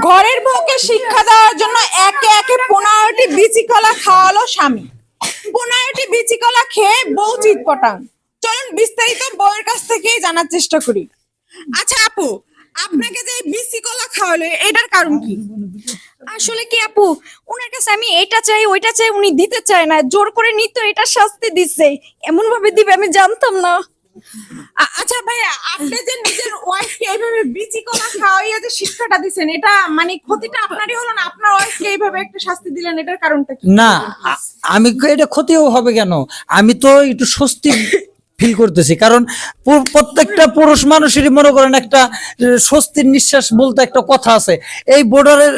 ঘরের বউকে শিক্ষা দেওয়ার জন্য একে একে 15টি বিচি কলা খাওয়ালো স্বামী। 15টি বিচি কলা খেয়ে বউ চিৎপটাং। চলুন বিস্তারিত বউয়ের কাছ থেকেই জানার চেষ্টা করি। আচ্ছা আপু, আপনাকে যে বিচি কলা খাওয়ালো এটার কারণ কি? আসলে কি আপু, ওনার কাছে আমি এটা চাই ওইটা চাই, উনি দিতে চায় না, জোর করে নিত, এটা শাস্তি দিচ্ছে। এমন ভাবে দিবে আমি জানতাম না। আচ্ছা ভাইয়া, আপনি যে নিজের ওয়াইফকে এইভাবে বিচি কলা খাওয়াইয়া যে শিক্ষাটা দিচ্ছেন, এটা মানে ক্ষতিটা আপনারই হলো না? আপনার ওয়াইফকে এইভাবে একটা শাস্তি দিলেন, এটার কারণটা কি? না, আমি এটা ক্ষতিও হবে কেন? আমি তো একটু স্বস্তি ফিল করতেছি, কারণ প্রত্যেকটা পুরুষ মানুষেরই মনে করেন একটা স্বস্তির নিঃশ্বাস বলতে একটা কথা আছে। এই বর্ডারের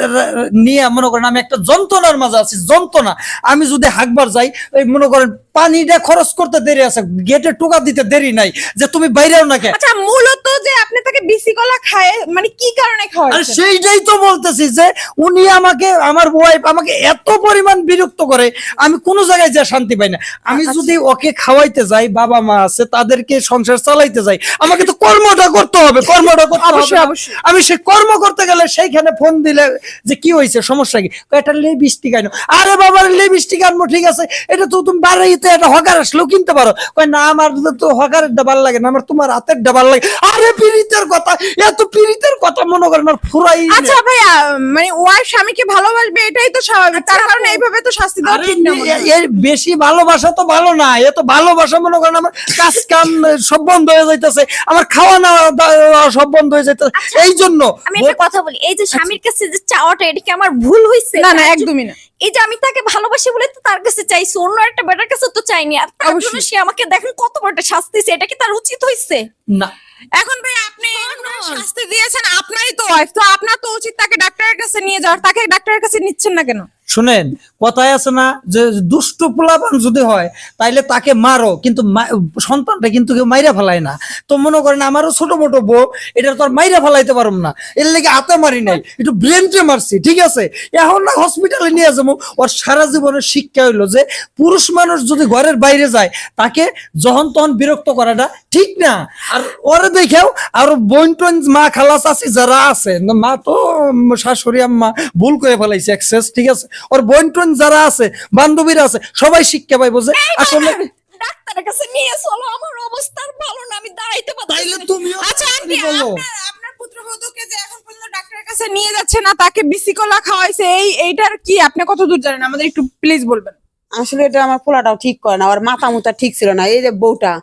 নিয়ে মনে করেন আমি একটা যন্ত্রণার মাঝে আছি, যন্ত্রণা। আমি যদি হাঁকবার যাই, এই মনে করেন পানিটা খরচ করতে দেরি আছে, গেটে টোকা দিতে দেরি নাই, যে তুমি বাইরেও না কেন। আচ্ছা, মূলত যে আপনি তাকে বিচি কলা খায় মানে কি কারণে আর খাওয়াচ্ছেন? সেইটাই তো বলতেছি যে উনি আমাকে, আমার ওয়াইফ আমাকে এত পরিমাণ বিরক্ত করে, আমি কোনো জায়গায় যা শান্তি পাই না। আমি যদি ওকে খাওয়াইতে যাই, বাবা মা আছে, তাদেরকে সংসার চালাইতে যাই, আমাকে তো কর্মটা করতে হবে, কর্মটা করতে হবে। অবশ্যই, অবশ্যই। আমি সেই কর্ম করতে গেলে সেইখানে ফোন দিলে যে কি হয়েছে, সমস্যা কি, একটা লিপস্টিক আনো। আরে বাবার লিপস্টিক আনবো, ঠিক আছে, এটা তো তুমি বাড়িতে একটা হকার আসলেও কিনতে পারো। কয় না, আমার তো হকারের ডাবার লাগে না, আমার তোমার হাতের ডাবার লাগে। আরে পীড়িতের কথা, এত পীড়িতের কথা মনে করেন আর ফুরাই। আচ্ছা ভাইয়া, মানে ওয়াইফ স্বামীকে ভালোবাসবে এটাই তো স্বাভাবিক, তার কারণে এইভাবে তো শাস্তি দেওয়া ঠিক না মনে হয়। এর বেশি ভালোবাসা তো ভালো না, এ তো ভালোবাসা মনে করেন আমার কাজ কাম সব বন্ধ হয়ে যাইতেছে, আমার খাওয়া দাওয়া সব বন্ধ হয়ে যাইতেছে। এই জন্য আমি একটা কথা বলি, এই যে স্বামীর কাছে যে চাওয়াটা, এটা কি আমার ভুল হয়েছে? না না, একদমই না। এই যে আমি তাকে ভালোবাসি বলে তো তার কাছে চাইছি, অন্য একটা বেটার কাছে তো চাইনি। আর তার জন্য সে আমাকে দেখেন কত বড় একটা শাস্তি দিয়েছে, এটা কি তার উচিত হয়েছে? না, এখন ভাই আপনি শাস্তি দিয়েছেন, আপনারই তো ওয়াইফ, তো আপনার তো উচিত তাকে ডাক্তারের কাছে নিয়ে যাওয়ার। তাকে ডাক্তারের কাছে নিচ্ছেন না কেন? শুনেন, কথায় আছে না যে দুষ্ট পোলাপান যদি হয় তাইলে তাকে মারো, কিন্তু সন্তানটা কিন্তু কেউ মাইরা ফেলায় না। তো মনে করেন আমারও ছোট মোটো বউ, এটা তো আর মাইরা ফেলাইতে পারব না, এর লেগে হাতে মারি নাই, একটু ব্রেনটে মারছি, ঠিক আছে। এখন না হসপিটালে নিয়ে যাবো, ওর সারা জীবনের শিক্ষা হইলো যে পুরুষ মানুষ যদি ঘরের বাইরে যায়, তাকে যখন তখন বিরক্ত করাটা ঠিক না। আর ওরে দেখেও আর বোন টোন মা খালা চাচি যারা আছে, মা তো শাশুড়ি আম্মা ভুল করে ফেলাইছে এক্সেস, ঠিক আছে, ওর বোন টোন যারা আছে, বান্ধবীরা আছে, সবাই শিক্ষা পাইবো যে আসলে ডাক্তারের কাছে নিয়ে চলো, আমার অবস্থা আর ভালো না, আমি দাঁড়াইতে পারছি তাইলে না। তুমিও আচ্ছা আন্টি, বলো। আপনার পুত্রবধূকে যে এখন পর্যন্ত ডাক্তারের কাছে নিয়ে যাচ্ছে না, তাকে বিসি কলা খাওয়াইছে, এইটার কি আপনি কতদূর জানেন? আমাদের একটু প্লিজ বলবেন। আসলে এটা আমার পোলাটাও ঠিক করে না, ওর মাথা মুথা ঠিক ছিল না। এই যে বউটা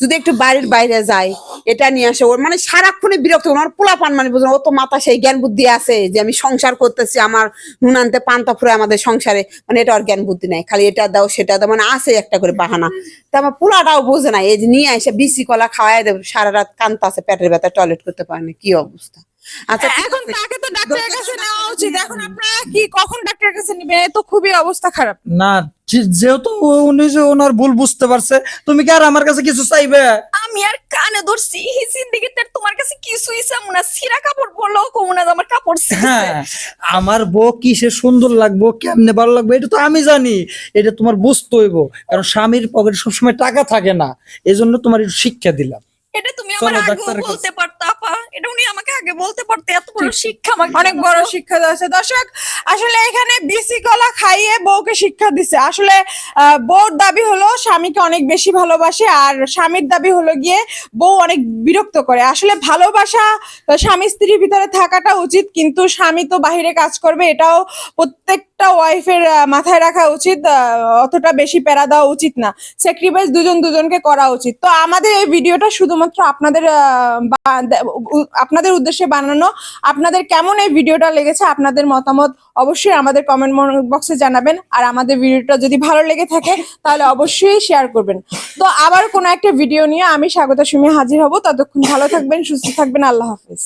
যদি একটু বাড়ির বাইরে যায়, এটা নিয়ে আসে, ওর মানে সারাক্ষণে বিরক্ত। আমার পোলা পান মানে বুঝলো, ও তো মাথা সেই জ্ঞান বুদ্ধি আছে যে আমি সংসার করতেছি, আমার নুন আনতে পান্তা ফুরে আমাদের সংসারে, মানে এটা ওর জ্ঞান বুদ্ধি নাই, খালি এটা দাও সেটা দাও, মানে আছে একটা করে বাহানা। তা আমার পোলাটাও বোঝে না, এই যে নিয়ে এসে বিসি কলা খাওয়াই দেবে, সারা রাত কান্তা আছে, পেটের ব্যথা, টয়লেট করতে পারে না, কি অবস্থা। আচ্ছা ঠিক এখন আছে। তাকে তো ডাক্তারের কাছে নেওয়া উচিত। এখন আপনারা কি কখন ডাক্তারের কাছে নেবেন? এ তো খুবই অবস্থা খারাপ। না, যেহেতু উনি যে ওনার ভুল বুঝতে পারছে, তুমি কি আর আমার কাছে কিছু চাইবে? আমি আর কানে ধরছি জিন্দিগিতে তোমার কাছে কিছুই চাবো না, ছিঁড়া কাপড় পরলেও কমু না যে আমার কাপড় ছিঁড়ছে। হ্যাঁ, আমার বউ কিসে সুন্দর লাগবো, কেমনে ভালো লাগবে, এটা তো আমি জানি, এটা তোমার বুঝতে হইব, কারণ স্বামীর পকেটে সবসময় টাকা থাকে না। এই জন্য তোমার একটু শিক্ষা দিলাম। এটা তুমি চলো আমার আগে ডাক্তারের কাছে। বলতে পারতা আপা, এটা উনি আমাকে আগে বলতে পারতে, এত বড় শিক্ষা আমাকে অনেক বড় শিক্ষা দিয়েছে। দর্শক, আসলে এখানে বিসি কলা খাইয়ে বউকে শিক্ষা দিছে। আসলে বউর দাবি হলো স্বামীকে অনেক বেশি ভালোবাসে, আর স্বামীর দাবি হলো গিয়ে বউ অনেক বিরক্ত করে। আসলে ভালোবাসা স্বামী স্ত্রীর ভিতরে থাকাটা উচিত, কিন্তু স্বামী তো বাহিরে কাজ করবে, এটাও প্রত্যেকটা ওয়াইফের মাথায় রাখা উচিত। অতটা বেশি প্যারা দেওয়া উচিত না, স্যাক্রিফাইস দুজন দুজনকে করা উচিত। তো আমাদের এই ভিডিওটা শুধুমাত্র আপনাদের উদ্দেশ্যে বানানো। আপনাদের কেমন এই ভিডিওটা লেগেছে, আপনাদের মতামত অবশ্যই আমাদের কমেন্ট বক্সে জানাবেন। আর আমাদের ভিডিওটা যদি ভালো লেগে থাকে তাহলে অবশ্যই শেয়ার করবেন। তো আবার কোনো একটা ভিডিও নিয়ে আমি স্বাগতা সুমি হাজির হব। ততক্ষণ ভালো থাকবেন, সুস্থ থাকবেন, আল্লাহ হাফেজ।